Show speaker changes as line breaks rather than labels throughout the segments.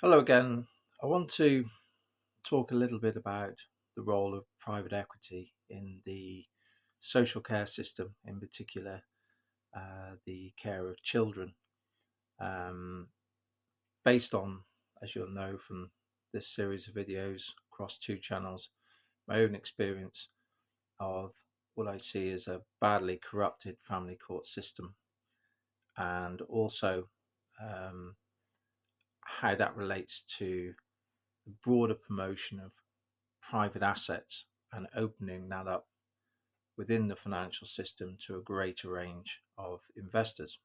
Hello again. I want to talk a little bit about the role of private equity in the social care system, in particular, the care of children, um, based on, as you'll know from this series of videos across two channels, my own experience of what I see as a badly corrupted family court system, and also um, how that relates to the broader promotion of private assets and opening that up within the financial system to a greater range of investors.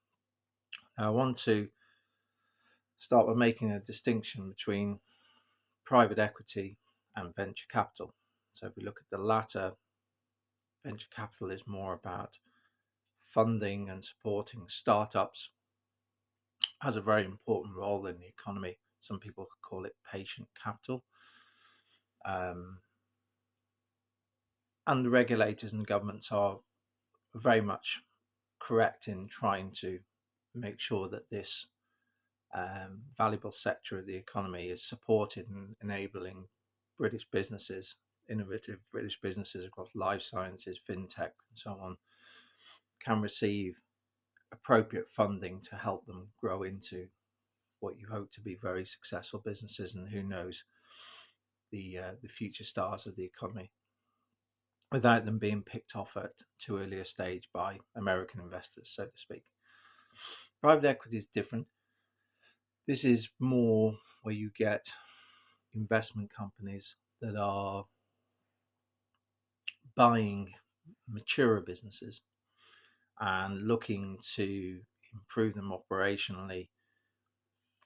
Now, I want to start by making a distinction between private equity and venture capital. So, if we look at the latter, venture capital is more about funding and supporting startups, has a very important role in the economy. Some people call it patient capital. Um, and the regulators and governments are very much correct in trying to make sure that this valuable sector of the economy is supported and enabling British businesses, innovative British businesses across life sciences, fintech, and so on, can receive appropriate funding to help them grow into what you hope to be very successful businesses, and who knows, the future stars of the economy, without them being picked off at too early a stage by American investors, so to speak. Private equity is different. This is more where you get investment companies that are buying mature businesses and looking to improve them operationally,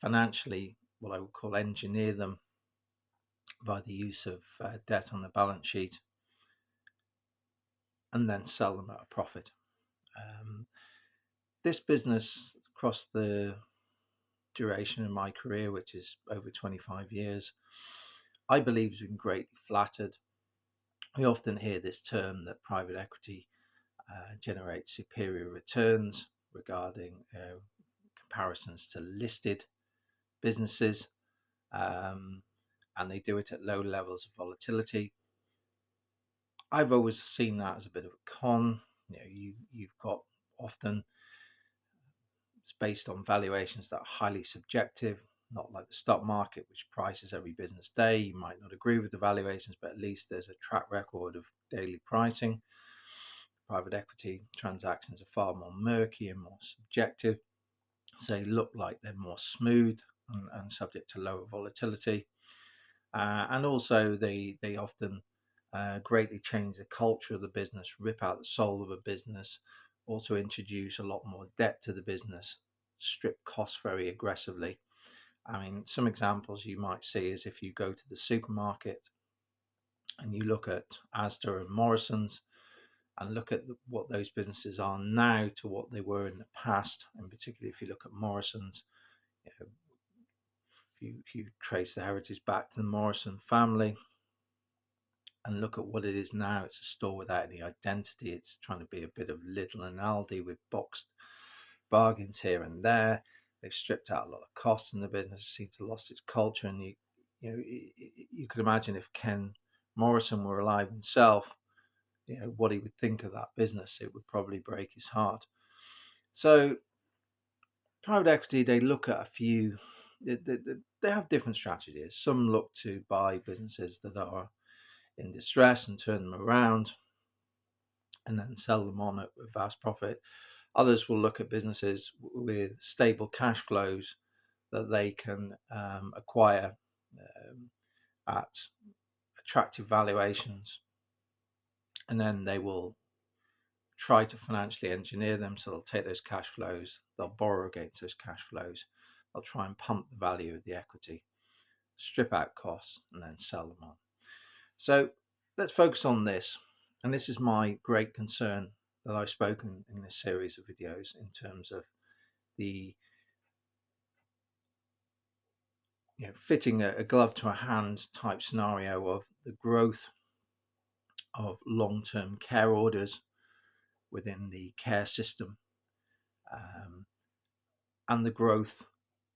financially, what I would call engineer them by the use of debt on the balance sheet, and then sell them at a profit. Um, this business, across the duration of my career, which is over 25 years, I believe has been greatly flattered. We often hear this term that private equity generate superior returns regarding comparisons to listed businesses, um, and they do it at low levels of volatility. I've always seen that as a bit of a con. You've got often it's based on valuations that are highly subjective, not like the stock market, which prices every business day. You might not agree with the valuations, but at least there's a track record of daily pricing. Private equity transactions are far more murky and more subjective, so they look like they're more smooth and subject to lower volatility. And also, they often greatly change the culture of the business, rip out the soul of a business, also introduce a lot more debt to the business, strip costs very aggressively. I mean, some examples you might see is if you go to the supermarket and you look at Asda and Morrison's, and look at what those businesses are now to what they were in the past, and particularly if you look at Morrison's, you know, if you trace the heritage back to the Morrison family and look at what it is now, it's a store without any identity. It's trying to be a bit of Lidl and Aldi with boxed bargains here and there. They've stripped out a lot of costs in the business. It seems to have lost its culture, and you could imagine if Ken Morrison were alive himself, what he would think of that business. It would probably break his heart. So private equity, they look at a few. They have different strategies. Some look to buy businesses that are in distress and turn them around and then sell them on at a vast profit. Others will look at businesses with stable cash flows that they can acquire at attractive valuations, and then they will try to financially engineer them. So they'll take those cash flows, they'll borrow against those cash flows, they'll try and pump the value of the equity, strip out costs, and then sell them on. So let's focus on this. And this is my great concern that I've spoken in this series of videos in terms of the fitting a glove to a hand type scenario of the growth of long-term care orders within the care system, um, and the growth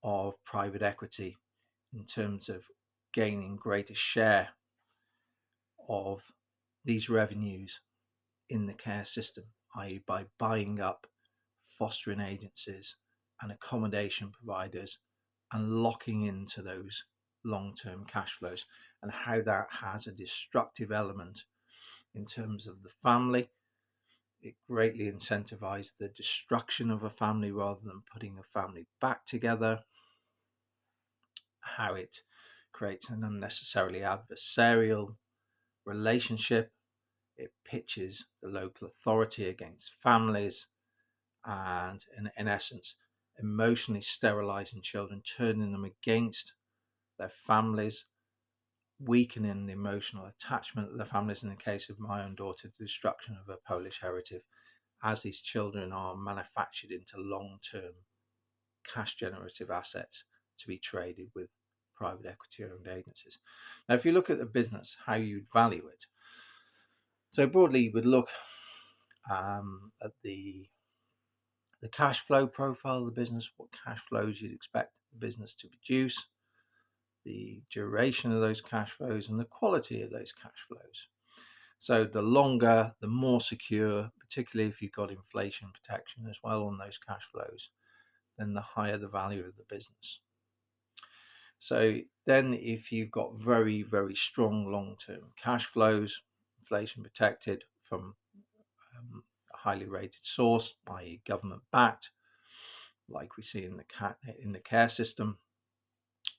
of private equity in terms of gaining greater share of these revenues in the care system, i.e. by buying up fostering agencies and accommodation providers and locking into those long-term cash flows, and how that has a destructive element in terms of the family. It greatly incentivized the destruction of a family rather than putting a family back together, how it creates an unnecessarily adversarial relationship. It pitches the local authority against families and, in essence, emotionally sterilizing children, turning them against their families, weakening the emotional attachment of the families. In the case of my own daughter, the destruction of her Polish heritage, as these children are manufactured into long-term cash generative assets to be traded with private equity owned agencies. Now, if you look at the business, how you'd value it. So broadly, you would look at the cash flow profile of the business, what cash flows you'd expect the business to produce, the duration of those cash flows, and the quality of those cash flows. So the longer, the more secure, particularly if you've got inflation protection as well on those cash flows, then the higher the value of the business. So then if you've got very, very strong long-term cash flows, inflation protected from a highly rated source, i.e. government backed, like we see in the care system,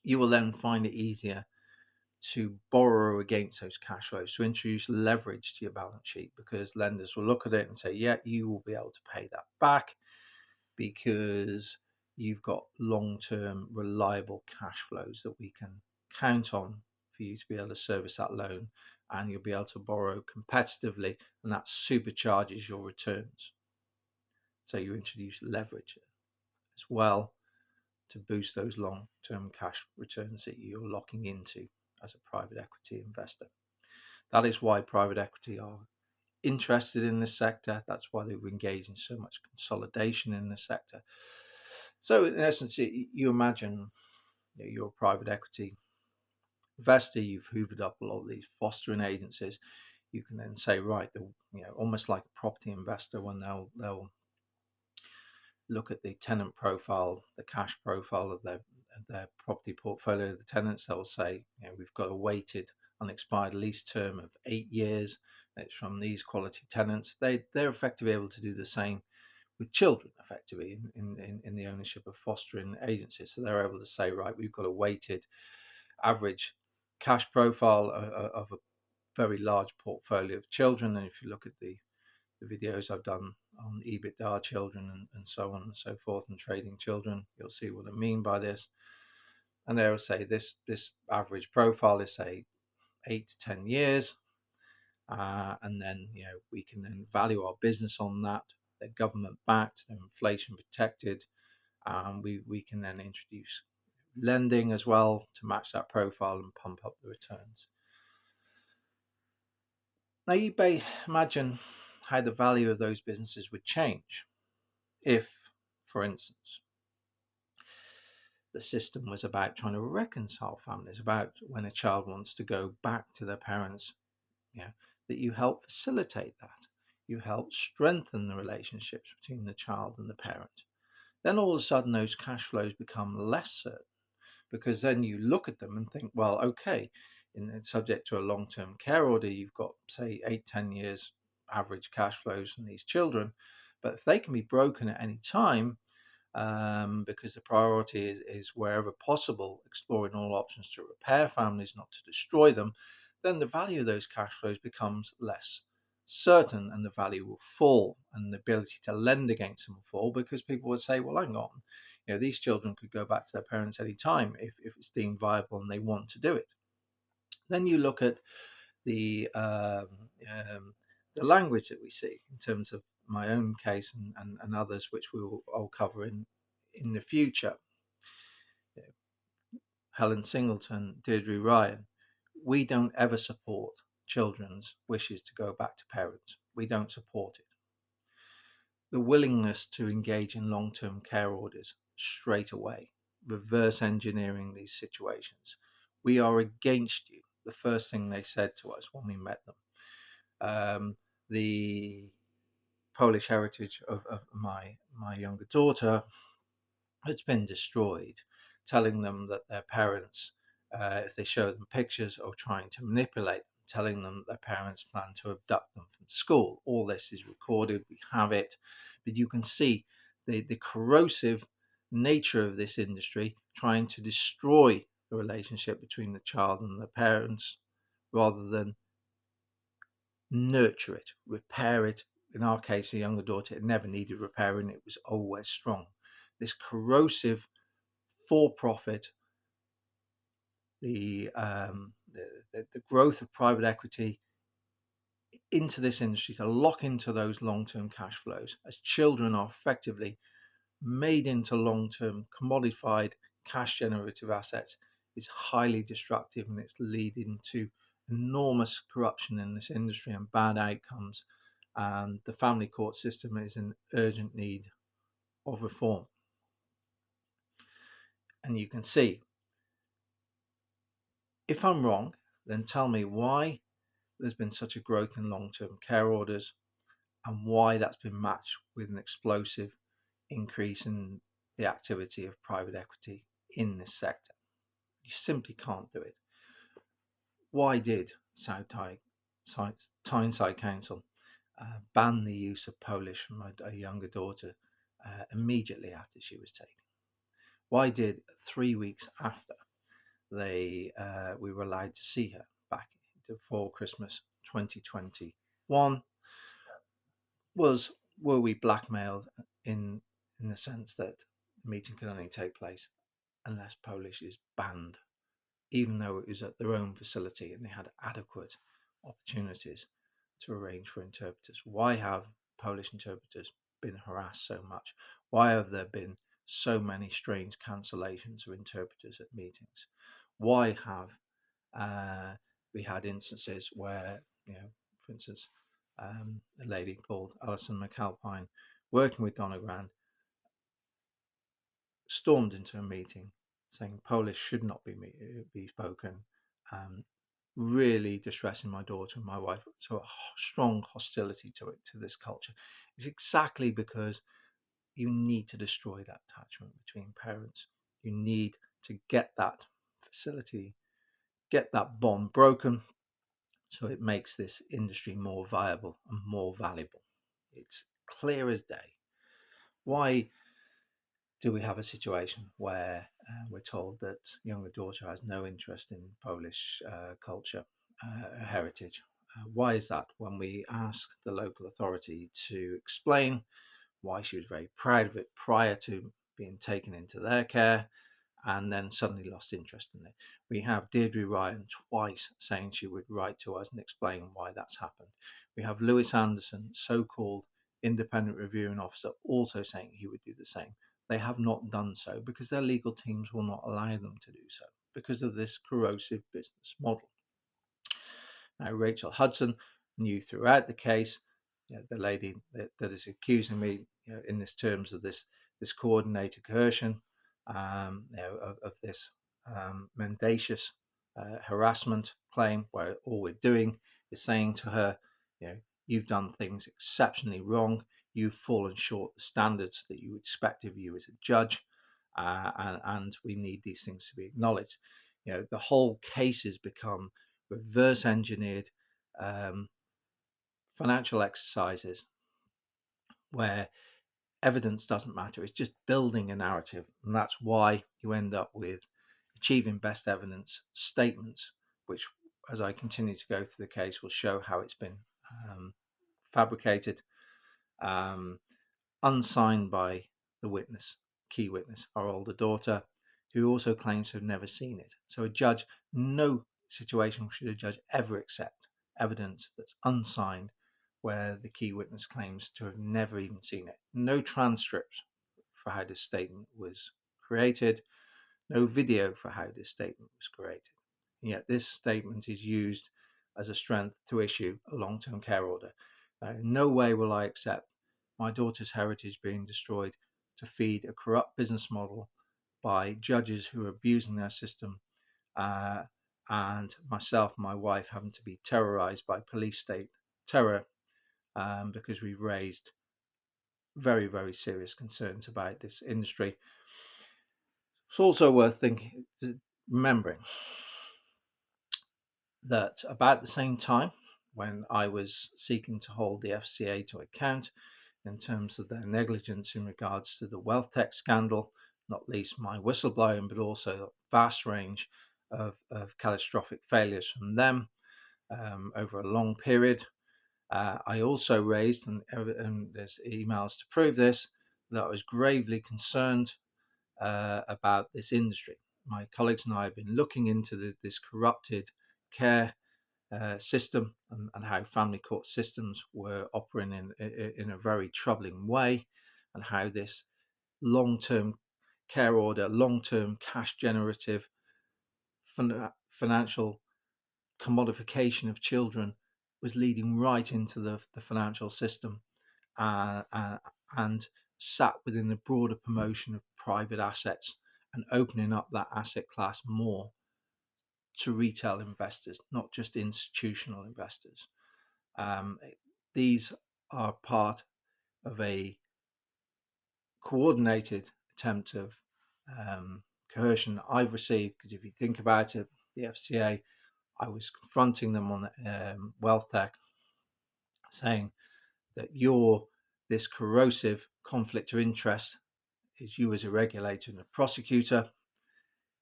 you will then find it easier to borrow against those cash flows, to introduce leverage to your balance sheet, because lenders will look at it and say, yeah, you will be able to pay that back because you've got long-term reliable cash flows that we can count on for you to be able to service that loan, and you'll be able to borrow competitively, and that supercharges your returns. So you introduce leverage as well to boost those long-term cash returns that you're locking into as a private equity investor. That is why private equity are interested in this sector. That's why they've engaged in so much consolidation in this sector. So in essence, you imagine you're a private equity investor, you've hoovered up a lot of these fostering agencies. You can then say, right, almost like a property investor, when they'll look at the tenant profile, the cash profile of their property portfolio, the tenants, they'll say, we've got a weighted unexpired lease term of 8 years. It's from these quality tenants. They're effectively able to do the same with children, effectively in the ownership of fostering agencies. So they're able to say, right, we've got a weighted average cash profile of a very large portfolio of children. And if you look at the videos I've done on EBITDA children and so on and so forth, and trading children, you'll see what I mean by this. And they'll say this average profile is, say, 8 to 10 years, and then we can then value our business on that. They're government backed, they're inflation protected, and we can then introduce lending as well to match that profile and pump up the returns. Now you may imagine how the value of those businesses would change if, for instance, the system was about trying to reconcile families, about when a child wants to go back to their parents, that you help facilitate that. You help strengthen the relationships between the child and the parent. Then all of a sudden those cash flows become less certain, because then you look at them and think, well, okay, subject to a long-term care order, you've got, say, 8-10 years average cash flows from these children. But if they can be broken at any time, because the priority is wherever possible exploring all options to repair families, not to destroy them, then the value of those cash flows becomes less certain, and the value will fall, and the ability to lend against them will fall, because people would say, well, hang on, these children could go back to their parents any time if it's deemed viable and they want to do it. Then you look at the language that we see in terms of my own case and others, which I'll cover in the future. Helen Singleton, Deirdre Ryan, we don't ever support children's wishes to go back to parents. We don't support it. The willingness to engage in long-term care orders straight away reverse engineering these situations. We are against you. The first thing they said to us when we met them. The Polish heritage of my younger daughter has been destroyed, telling them that their parents, if they show them pictures, are trying to manipulate them, telling them that their parents plan to abduct them from school. All this is recorded, we have it, but you can see the corrosive nature of this industry trying to destroy the relationship between the child and the parents rather than nurture it, repair it. In our case, a younger daughter, it never needed repairing, it was always strong. This corrosive for profit, the growth of private equity into this industry to lock into those long-term cash flows as children are effectively made into long-term commodified cash generative assets is highly destructive, and it's leading to enormous corruption in this industry and bad outcomes, and the family court system is in urgent need of reform. And you can see, if I'm wrong, then tell me why there's been such a growth in long-term care orders and why that's been matched with an explosive increase in the activity of private equity in this sector. You simply can't do it. Why did Tyneside Council ban the use of Polish from a younger daughter immediately after she was taken? Why did 3 weeks after we were allowed to see her back before Christmas 2021, were we blackmailed in the sense that the meeting can only take place unless Polish is banned, even though it was at their own facility and they had adequate opportunities to arrange for interpreters? Why have Polish interpreters been harassed so much? Why have there been so many strange cancellations of interpreters at meetings? Why have we had instances where, for instance, a lady called Alison McAlpine, working with Donna Grant, stormed into a meeting saying Polish should not be spoken, really distressing my daughter and my wife. So a strong hostility to this culture. It's exactly because you need to destroy that attachment between parents. You need to get that facility, get that bond broken, so it makes this industry more viable and more valuable. It's clear as day. Why do we have a situation where we're told that younger daughter has no interest in Polish culture, heritage? Why is that? When we ask the local authority to explain why she was very proud of it prior to being taken into their care, and then suddenly lost interest in it. We have Deirdre Ryan twice saying she would write to us and explain why that's happened. We have Lewis Anderson, so-called independent reviewing officer, also saying he would do the same. They have not done so because their legal teams will not allow them to do so because of this corrosive business model. Now, Rachel Hudson knew throughout the case, the lady that is accusing me, in this terms of this coordinated coercion, of this mendacious harassment claim, where all we're doing is saying to her, you've done things exceptionally wrong. You've fallen short of the standards that you expect of you as a judge, and we need these things to be acknowledged. The whole case has become reverse engineered financial exercises where evidence doesn't matter. It's just building a narrative. And that's why you end up with achieving best evidence statements, which, as I continue to go through the case, will show how it's been fabricated, unsigned by the witness, key witness, our older daughter, who also claims to have never seen it. So a judge, no situation should a judge ever accept evidence that's unsigned where the key witness claims to have never even seen it. No transcript for how this statement was created, no video for how this statement was created. And yet this statement is used as a strength to issue a long-term care order. In no way will I accept my daughter's heritage being destroyed to feed a corrupt business model by judges who are abusing their system, uh, and myself and my wife having to be terrorized by police state terror, because we've raised very, very serious concerns about this industry. It's also worth remembering that about the same time when I was seeking to hold the FCA to account in terms of their negligence in regards to the wealth tech scandal, not least my whistleblowing, but also a vast range of catastrophic failures from them over a long period. I also raised, and there's emails to prove this, that I was gravely concerned about this industry. My colleagues and I have been looking into this corrupted care system, and how family court systems were operating in a very troubling way, and how this long-term care order, long-term cash generative financial commodification of children was leading right into the financial system, uh, uh, and sat within the broader promotion of private assets and opening up that asset class more to retail investors, not just institutional investors. Um, these are part of a coordinated attempt of coercion I've received, because if you think about it, the FCA, I was confronting them on wealth tech, saying that this corrosive conflict of interest is you as a regulator and a prosecutor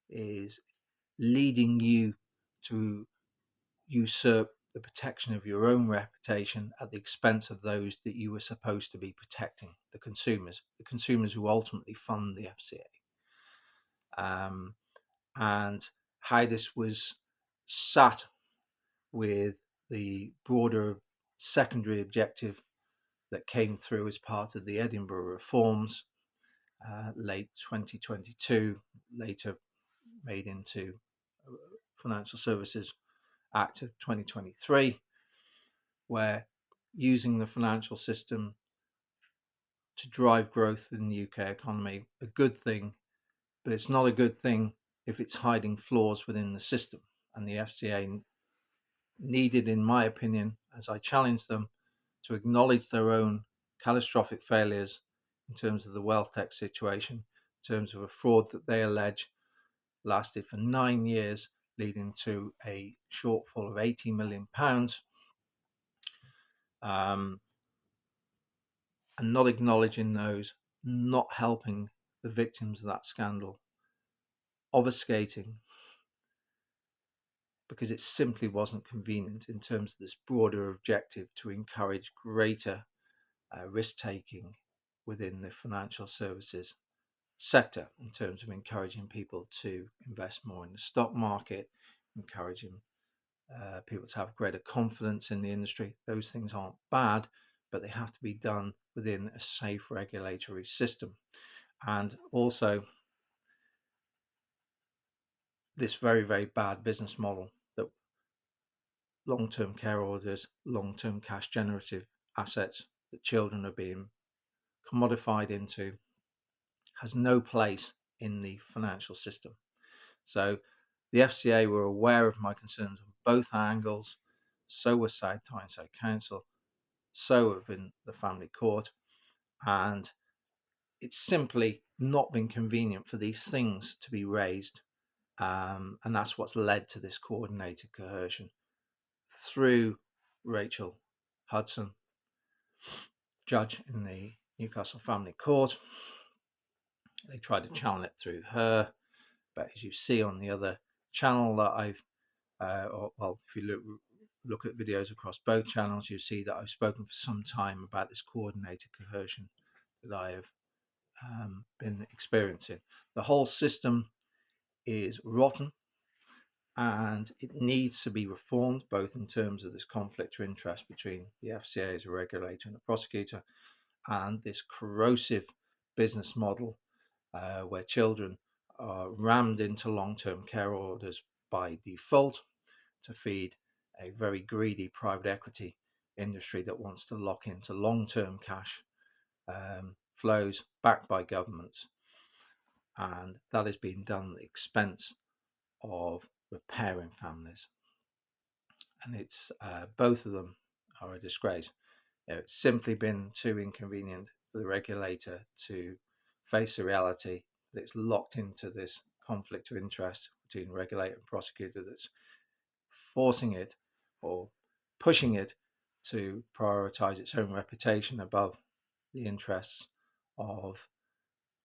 is leading you to usurp the protection of your own reputation at the expense of those that you were supposed to be protecting, the consumers who ultimately fund the FCA. And how this was sat with the broader secondary objective that came through as part of the Edinburgh reforms, late 2022, later made into Financial Services Act of 2023, where using the financial system to drive growth in the UK economy, a good thing, but it's not a good thing if it's hiding flaws within the system. And the FCA needed, in my opinion, as I challenged them, to acknowledge their own catastrophic failures in terms of the wealth tech situation, in terms of a fraud that they allege lasted for 9 years, leading to a shortfall of £80 million, and not acknowledging those, not helping the victims of that scandal, obfuscating, because it simply wasn't convenient in terms of this broader objective to encourage greater risk taking within the financial services sector, in terms of encouraging people to invest more in the stock market, encouraging people to have greater confidence in the industry. Those things aren't bad, but they have to be done within a safe regulatory system. And also, this very, very bad business model that long-term care orders, long-term cash generative assets that children are being commodified into, has no place in the financial system. So the FCA were aware of my concerns on both angles. So was Tyneside Council. So have been the family court. And it's simply not been convenient for these things to be raised. And that's what's led to this coordinated coercion through Rachel Hudson, judge in the Newcastle Family Court. They tried to channel it through her, but as you see on the other channel that I've, if you look at videos across both channels, you see that I've spoken for some time about this coordinated coercion that I have been experiencing. The whole system is rotten, and it needs to be reformed, both in terms of this conflict of interest between the FCA as a regulator and a prosecutor, and this corrosive business model where children are rammed into long-term care orders by default to feed a very greedy private equity industry that wants to lock into long-term cash flows backed by governments. and that is being done at the expense of repairing families. And it's both of them are a disgrace. It's simply been too inconvenient for the regulator to face the reality that it's locked into this conflict of interest between regulator and prosecutor that's forcing it or pushing it to prioritize its own reputation above the interests of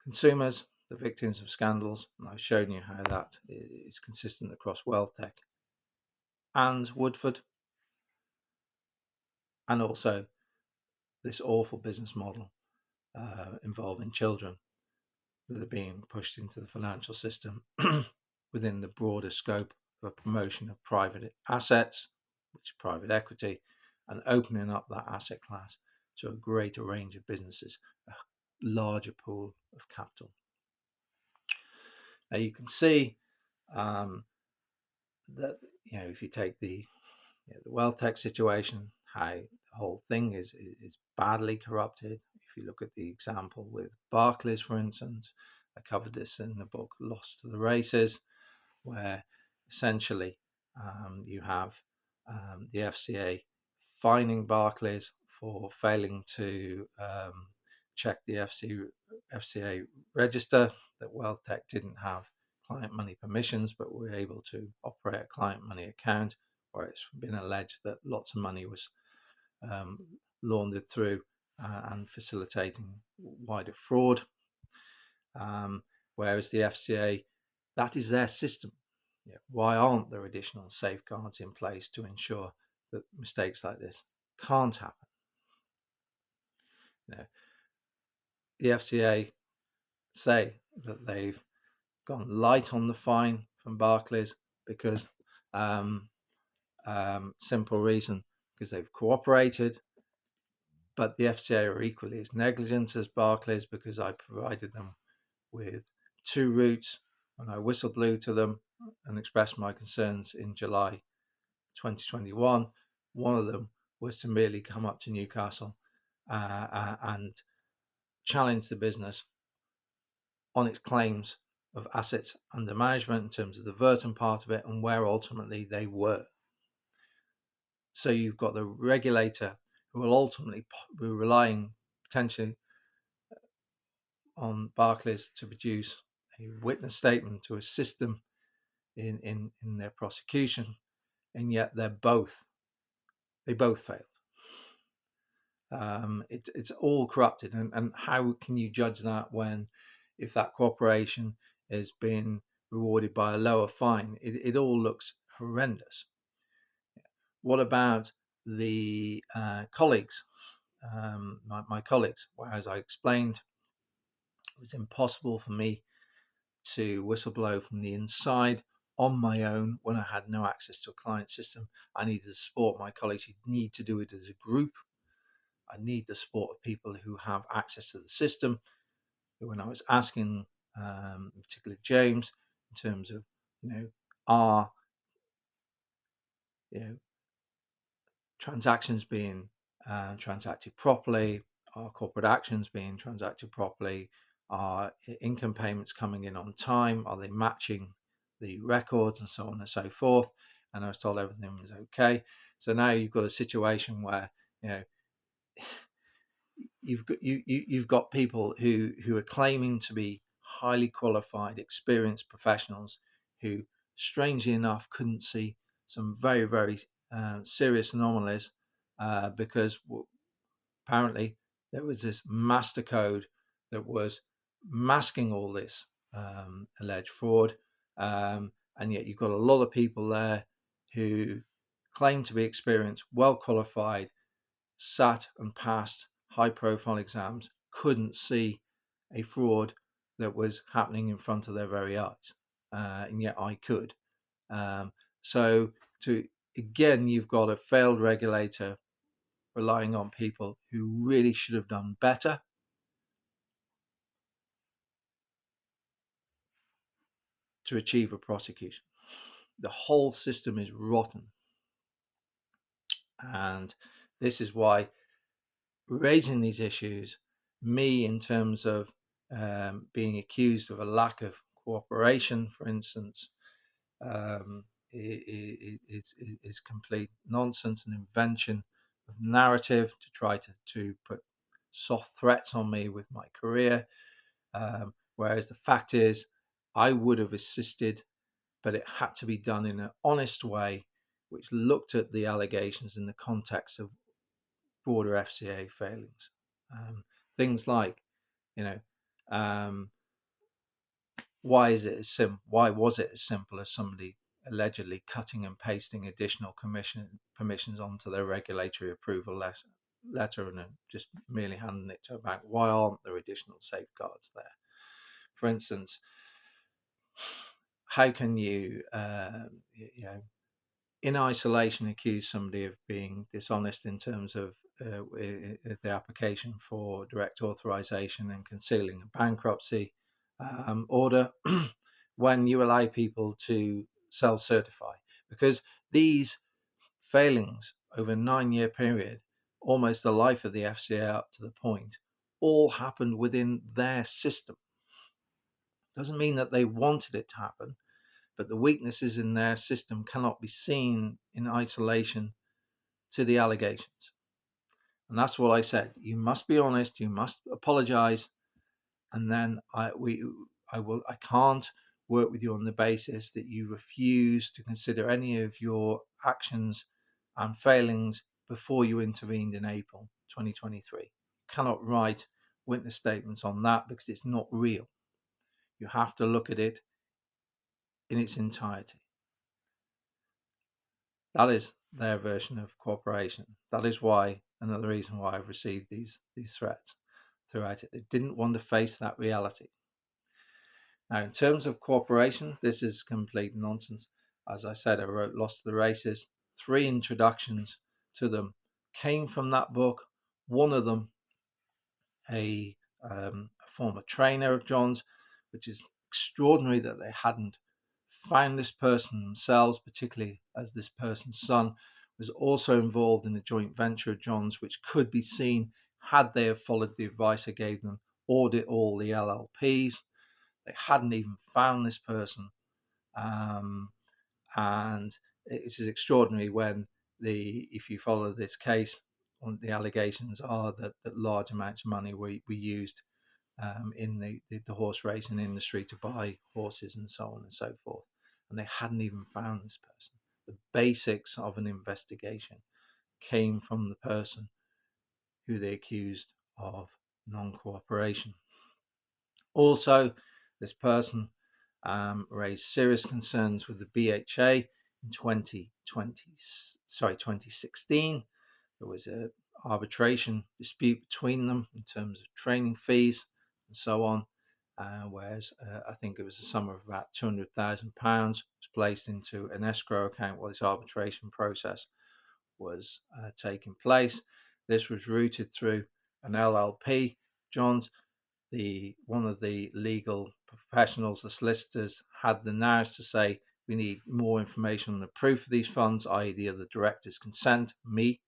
consumers, the victims of scandals. And I've shown you how that is consistent across WealthTech and Woodford, and also this awful business model involving children that are being pushed into the financial system within the broader scope of a promotion of private assets, which is private equity, and opening up that asset class to a greater range of businesses, a larger pool of capital. Now you can see that if you take the WealthTech situation, how the whole thing is badly corrupted. If you look at the example with Barclays, for instance, I covered this in the book Lost to the Races, where essentially you have the FCA fining Barclays for failing to check the FCA register that WealthTech didn't have client money permissions, but were able to operate a client money account, where it's been alleged that lots of money was laundered through and facilitating wider fraud. Whereas the FCA, that is their system. Why aren't there additional safeguards in place to ensure that mistakes like this can't happen? The FCA say that they've gone light on the fine from Barclays because simple reason, because they've cooperated, but the FCA are equally as negligent as Barclays because I provided them with 2 routes when I whistle blew to them and expressed my concerns in July 2021. One of them was to merely come up to Newcastle and challenge the business on its claims of assets under management in terms of the Verton part of it and where ultimately they were. So you've got the regulator who will ultimately be relying potentially on Barclays to produce a witness statement to assist them in their prosecution, and yet they both failed. It's all corrupted, and how can you judge that when, if that cooperation is being rewarded by a lower fine, it all looks horrendous. What about the colleagues, my colleagues? Where, as I explained, it was impossible for me to whistleblow from the inside on my own when I had no access to a client system. I needed the support of my colleagues. You need to do it as a group. I need the support of people who have access to the system. When I was asking, particularly James, in terms of, are transactions being transacted properly, are corporate actions being transacted properly, are income payments coming in on time, are they matching the records, and so on and so forth. And I was told everything was okay. So now you've got a situation where you've got people who are claiming to be highly qualified, experienced professionals who, strangely enough, couldn't see some very, very serious anomalies because apparently there was this master code that was masking all this alleged fraud, and yet you've got a lot of people there who claim to be experienced, well qualified, sat and passed high profile exams, couldn't see a fraud that was happening in front of their very eyes, and yet I could. So again, you've got a failed regulator relying on people who really should have done better to achieve a prosecution. The whole system is rotten, and this is why raising these issues, me, in terms of being accused of a lack of cooperation, for instance, um, is complete nonsense, an invention of narrative to try to put soft threats on me with my career. Whereas the fact is, I would have assisted, but it had to be done in an honest way, which looked at the allegations in the context of broader FCA failings. Things like, you know, um, why was it as simple as somebody allegedly cutting and pasting additional permissions onto their regulatory approval letter and then just merely handing it to a bank? Why aren't there additional safeguards there? For instance, how can you, in isolation, accuse somebody of being dishonest in terms of the application for direct authorization and concealing a bankruptcy order when you allow people to self-certify? Because these failings over a 9-year period, almost the life of the FCA up to the point, all happened within their system. Doesn't mean that they wanted it to happen, but the weaknesses in their system cannot be seen in isolation to the allegations. And that's what I said. You must be honest, you must apologize, and then I can't work with you on the basis that you refuse to consider any of your actions and failings before you intervened in April 2023. You cannot write witness statements on that because it's not real. You have to look at it in its entirety. That is their version of cooperation. That is why another reason why I've received these threats throughout it. They didn't want to face that reality. Now, in terms of cooperation, this is complete nonsense. As I said, I wrote Lost to the Races. 3 introductions to them came from that book. One of them, a former trainer of John's, which is extraordinary that they hadn't found this person themselves, particularly as this person's son was also involved in a joint venture of John's, which could be seen had they have followed the advice I gave them, audit all the LLPs. They hadn't even found this person. And it is extraordinary when if you follow this case, the allegations are that large amounts of money were used in the horse racing industry to buy horses and so on and so forth. And they hadn't even found this person. The basics of an investigation came from the person who they accused of non-cooperation. Also, this person raised serious concerns with the BHA in 2016. There was an arbitration dispute between them in terms of training fees and so on, whereas I think it was a sum of about £200,000 was placed into an escrow account while this arbitration process was taking place. This was routed through an LLP. John's, one of the legal professionals, the solicitors, had the nerve to say, we need more information on the proof of these funds, i.e. the other director's consent, me,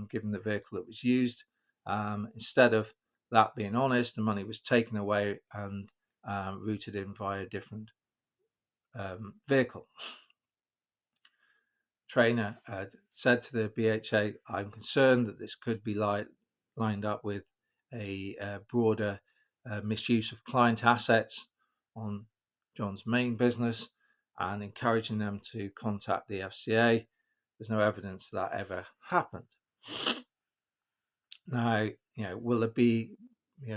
given the vehicle that was used. Instead of that being honest, the money was taken away and routed in via a different vehicle. Trainer had said to the BHA, I'm concerned that this could be lined up with a broader misuse of client assets on John's main business and encouraging them to contact the FCA. There's no evidence that ever happened. Now, will there be,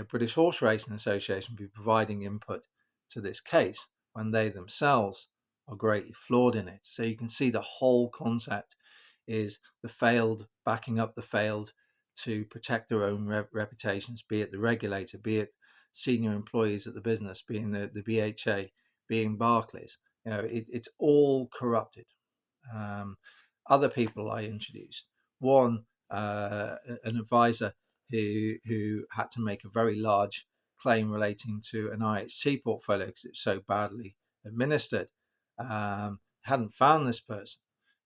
British Horse Racing Association be providing input to this case when they themselves are greatly flawed in it? So you can see the whole concept is the failed backing up the failed to protect their own reputations, be it the regulator, be it senior employees at the business, being the BHA, being Barclays. It's all corrupted. Other people I introduced, one, an advisor who had to make a very large claim relating to an IHC portfolio because it's so badly administered. Hadn't found this person,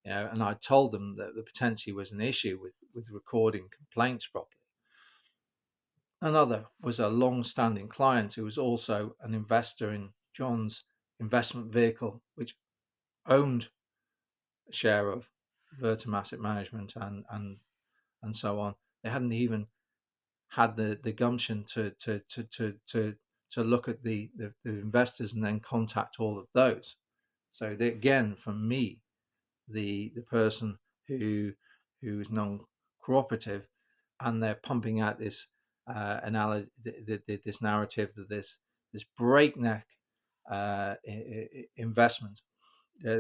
and I told them that there potentially was an issue with recording complaints properly. Another was a long-standing client who was also an investor in John's investment vehicle, which owned a share of Vertum Asset Management and so on. They hadn't even had the gumption to look at the investors and then contact all of those. So again, from me, the person who is non-cooperative, and they're pumping out this this narrative that this breakneck investment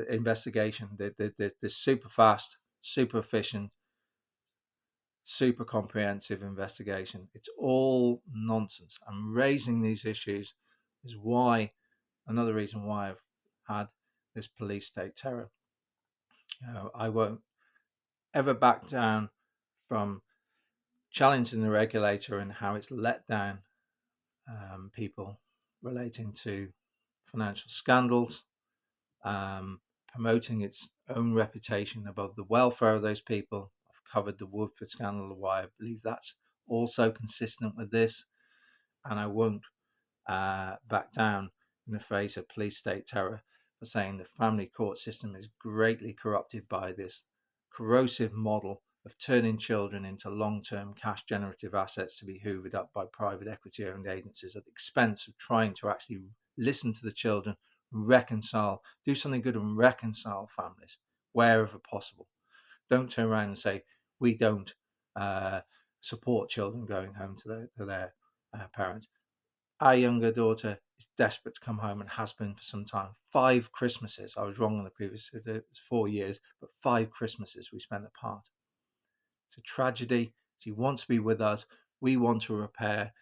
investigation, this super fast, super efficient, super comprehensive investigation. It's all nonsense. I'm raising these issues is why another reason why I've had this police state terror. I won't ever back down from challenging the regulator and how it's let down people relating to financial scandals, promoting its own reputation above the welfare of those people. I've covered the Woodford scandal, why I believe that's also consistent with this, and I won't back down in the face of police state terror for saying the family court system is greatly corrupted by this corrosive model of turning children into long-term cash generative assets to be hoovered up by private equity owned agencies at the expense of trying to actually listen to the children, reconcile, do something good and reconcile families wherever possible. Don't turn around and say we don't support children going home to their parents. Our younger daughter is desperate to come home and has been for some time. 5 Christmases. I was wrong on the previous, it was 4 years, but 5 Christmases we spent apart. It's a tragedy. She wants to be with us. We want to repair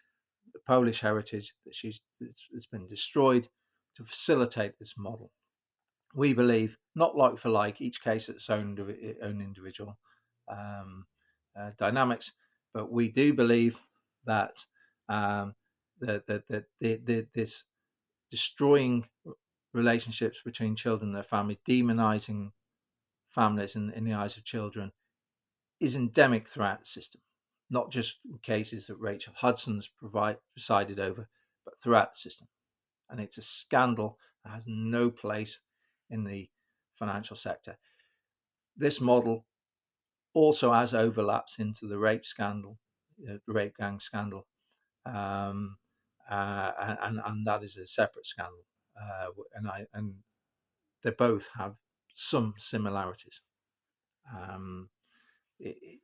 the Polish heritage that's been destroyed to facilitate this model. We believe, not like for like, each case its own individual um, dynamics, but we do believe that this destroying relationships between children and their family, demonizing families in the eyes of children, is endemic throughout the system, not just cases that Rachel Hudson's presided over, but throughout the system. And it's a scandal that has no place in the financial sector. This model also has overlaps into the rape scandal, the rape gang scandal, um, and that is a separate scandal. And they both have some similarities. Um, it,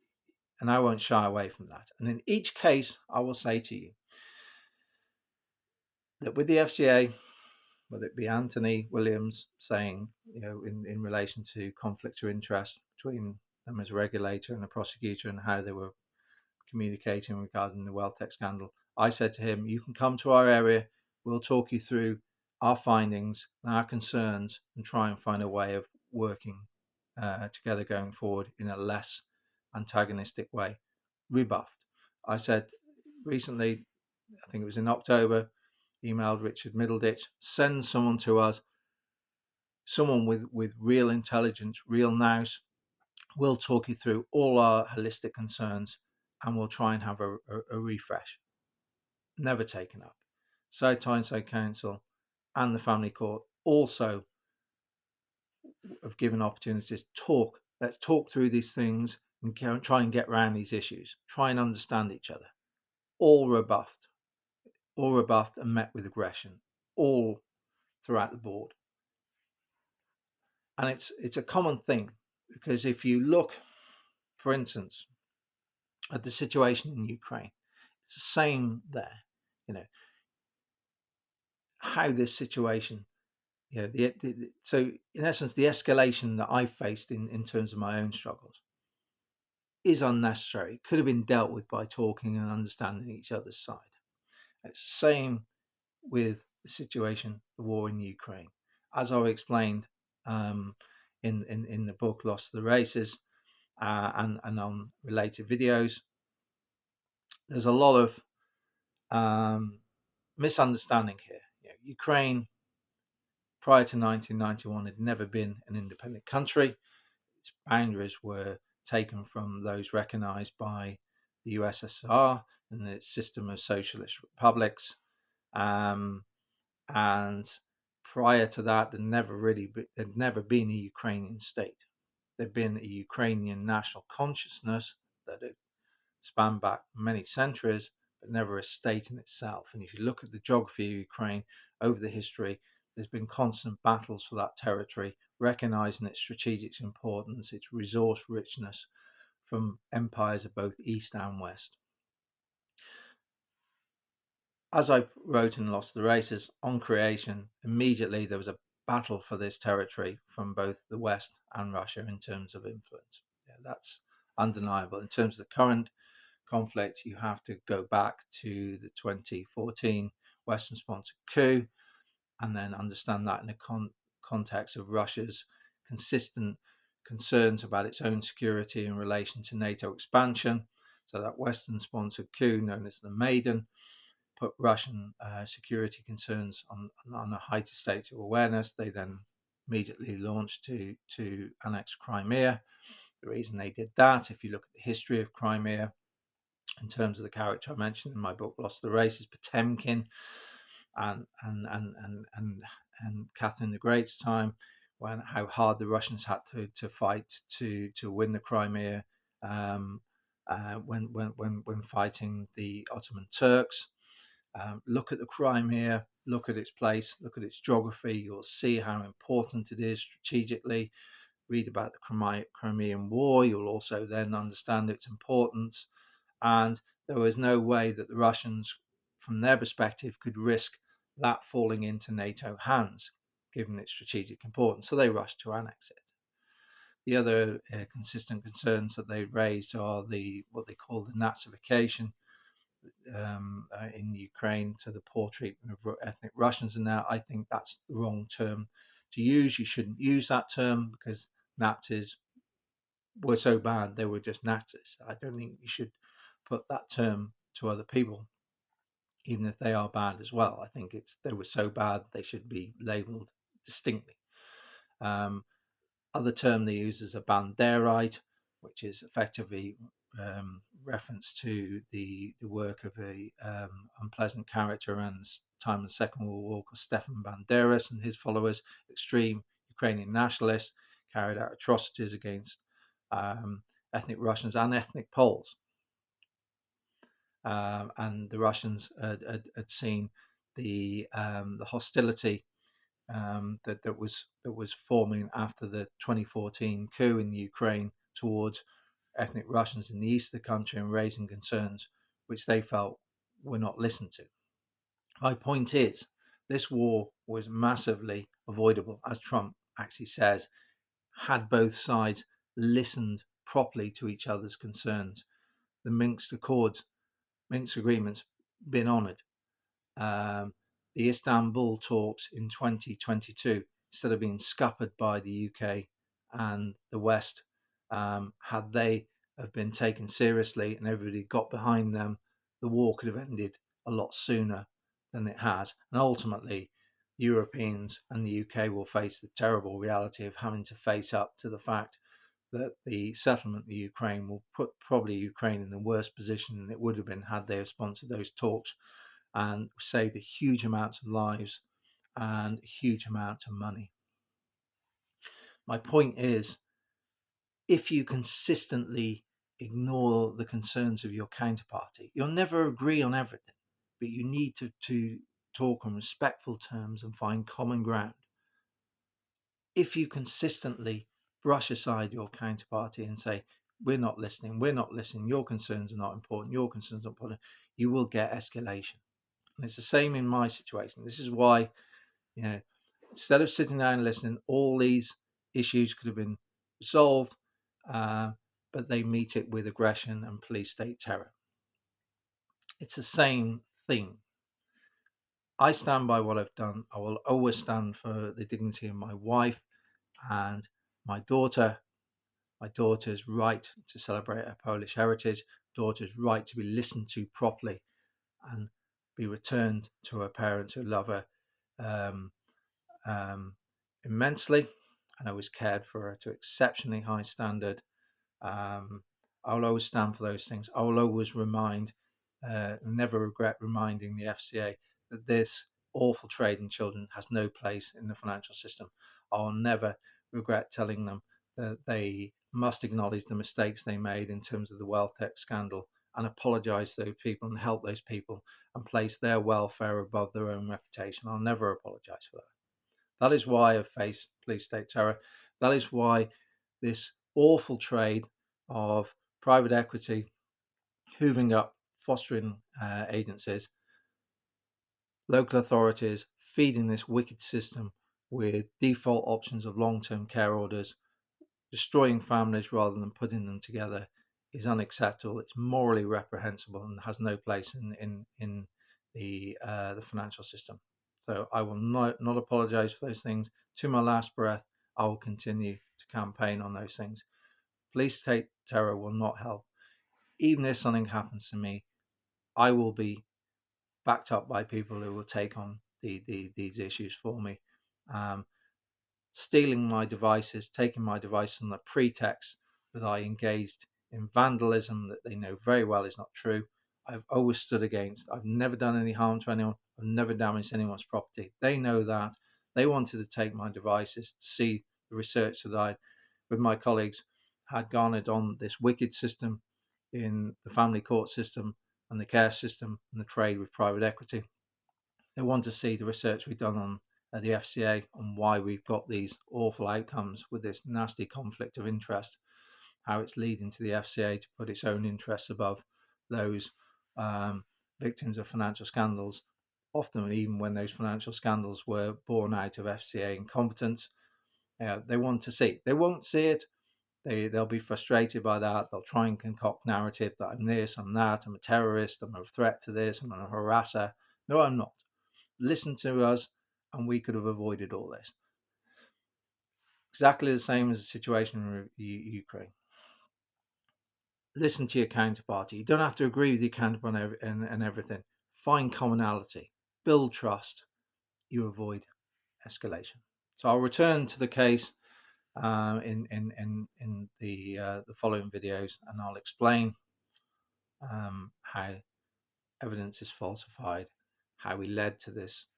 and I won't shy away from that. And in each case, I will say to you that with the FCA, whether it be Anthony Williams saying, in relation to conflict of interest between them as a regulator and a prosecutor and how they were communicating regarding the Welltech scandal, I said to him, you can come to our area, we'll talk you through our findings and our concerns and try and find a way of working together going forward in a less antagonistic way. Rebuffed. I said recently, I think it was in October, emailed Richard Middleditch, send someone to us, someone with real intelligence, real nous. We'll talk you through all our holistic concerns and we'll try and have a refresh. Never taken up. So Tyneside Council and the Family Court also have given opportunities to talk. Let's talk through these things and try and get around these issues. Try and understand each other. All rebuffed and met with aggression, all throughout the board. And it's a common thing because if you look, for instance, at the situation in Ukraine, it's the same there. You know how this situation, so in essence, the escalation that I faced in terms of my own struggles is unnecessary. It could have been dealt with by talking and understanding each other's side. It's the same with the situation, the war in Ukraine, as I explained in the book Lost to the Races and on related videos. There's a lot of misunderstanding here. Ukraine prior to 1991 had never been an independent country. Its boundaries were taken from those recognized by the USSR in its system of socialist republics. Um, and prior to that, there'd never been a Ukrainian state. There'd been a Ukrainian national consciousness that had spanned back many centuries, but never a state in itself. And if you look at the geography of Ukraine over the history, there's been constant battles for that territory, recognizing its strategic importance, its resource richness from empires of both east and west. As I wrote in Lost the Races on creation, immediately there was a battle for this territory from both the West and Russia in terms of influence. Yeah, that's undeniable. In terms of the current conflict, you have to go back to the 2014 Western sponsored coup and then understand that in the context of Russia's consistent concerns about its own security in relation to NATO expansion. So that Western sponsored coup, known as the Maidan, put Russian security concerns on a heightened state of awareness. They then immediately launched to annex Crimea. The reason they did that, if you look at the history of Crimea, in terms of the character I mentioned in my book, Lost the Races, Potemkin, and and and and and, and Catherine the Great's time, when how hard the Russians had to fight to win the Crimea, when fighting the Ottoman Turks. Look at the Crimea, look at its place, look at its geography. You'll see how important it is strategically. Read about the Crimean War. You'll also then understand its importance. And there was no way that the Russians, from their perspective, could risk that falling into NATO hands, given its strategic importance. So they rushed to annex it. The other consistent concerns that they raised are what they call the Nazification in Ukraine, to the poor treatment of ethnic Russians. And now I think that's the wrong term to use. You shouldn't use that term because Nazis were so bad, they were just Nazis. I don't think you should put that term to other people, even if they are bad as well. I think they were so bad they should be labelled distinctly. Other term they use is a Banderite, which is effectively reference to the work of a unpleasant character around the time of the Second World War called Stefan Banderas and his followers, extreme Ukrainian nationalists, carried out atrocities against ethnic Russians and ethnic Poles. And the Russians had seen the hostility that was forming after the 2014 coup in Ukraine towards ethnic Russians in the east of the country and raising concerns which they felt were not listened to. My point is, this war was massively avoidable, as Trump actually says, had both sides listened properly to each other's concerns. The Minsk agreements been honoured. Um, the Istanbul talks in 2022, instead of being scuppered by the UK and the West, had they have been taken seriously and everybody got behind them, the war could have ended a lot sooner than it has. And ultimately, Europeans and the UK will face the terrible reality of having to face up to the fact that the settlement of Ukraine will put probably Ukraine in a worse position than it would have been had they have sponsored those talks and saved a huge amount of lives and a huge amount of money. My point is, if you consistently ignore the concerns of your counterparty, you'll never agree on everything, but you need to talk on respectful terms and find common ground. If you consistently brush aside your counterparty and say, we're not listening, your concerns are not important, your concerns are not important, you will get escalation. And it's the same in my situation. This is why, instead of sitting down and listening, all these issues could have been resolved, but they meet it with aggression and police state terror. It's the same thing. I stand by what I've done. I will always stand for the dignity of my wife and my daughter. My daughter's right to celebrate her Polish heritage, daughter's right to be listened to properly and be returned to her parents who love her immensely, and always cared for her to exceptionally high standard. I will always stand for those things. I will always remind never regret reminding the FCA that this awful trade in children has no place in the financial system. I'll never regret telling them that they must acknowledge the mistakes they made in terms of the wealth tax scandal and apologise to those people and help those people and place their welfare above their own reputation. I'll never apologise for that. That is why I face police state terror. That is why this awful trade of private equity hooving up fostering agencies, local authorities feeding this wicked system with default options of long-term care orders, destroying families rather than putting them together is unacceptable. It's morally reprehensible and has no place in the financial system. So I will not apologise for those things. To my last breath, I will continue to campaign on those things. Police state terror will not help. Even if something happens to me, I will be backed up by people who will take on these issues for me. Um, Stealing my devices, taking my devices on the pretext that I engaged in vandalism that they know very well is not true. I've always stood against. I've never done any harm to anyone. I've never damaged anyone's property. They know that. They wanted to take my devices to see the research that I, with my colleagues, had garnered on this wicked system in the family court system and the care system and the trade with private equity. They want to see the research we've done on the FCA on why we've got these awful outcomes with this nasty conflict of interest, how it's leading to the FCA to put its own interests above those victims of financial scandals, often even when those financial scandals were born out of FCA incompetence. They want to see. They won't see it. They'll be frustrated by that. They'll try and concoct narrative that I'm this, I'm that, I'm a terrorist, I'm a threat to this, I'm a harasser. No, I'm not. Listen to us, and we could have avoided all this. Exactly the same as the situation in Ukraine. Listen to your counterparty. You don't have to agree with your counterpart and everything. Find commonality, build trust. You avoid escalation. So I'll return to the case in the following videos, and I'll explain how evidence is falsified, how we led to this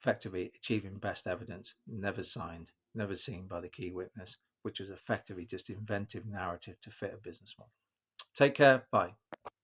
effectively achieving best evidence, never signed, never seen by the key witness, which was effectively just inventive narrative to fit a business model. Take care. Bye.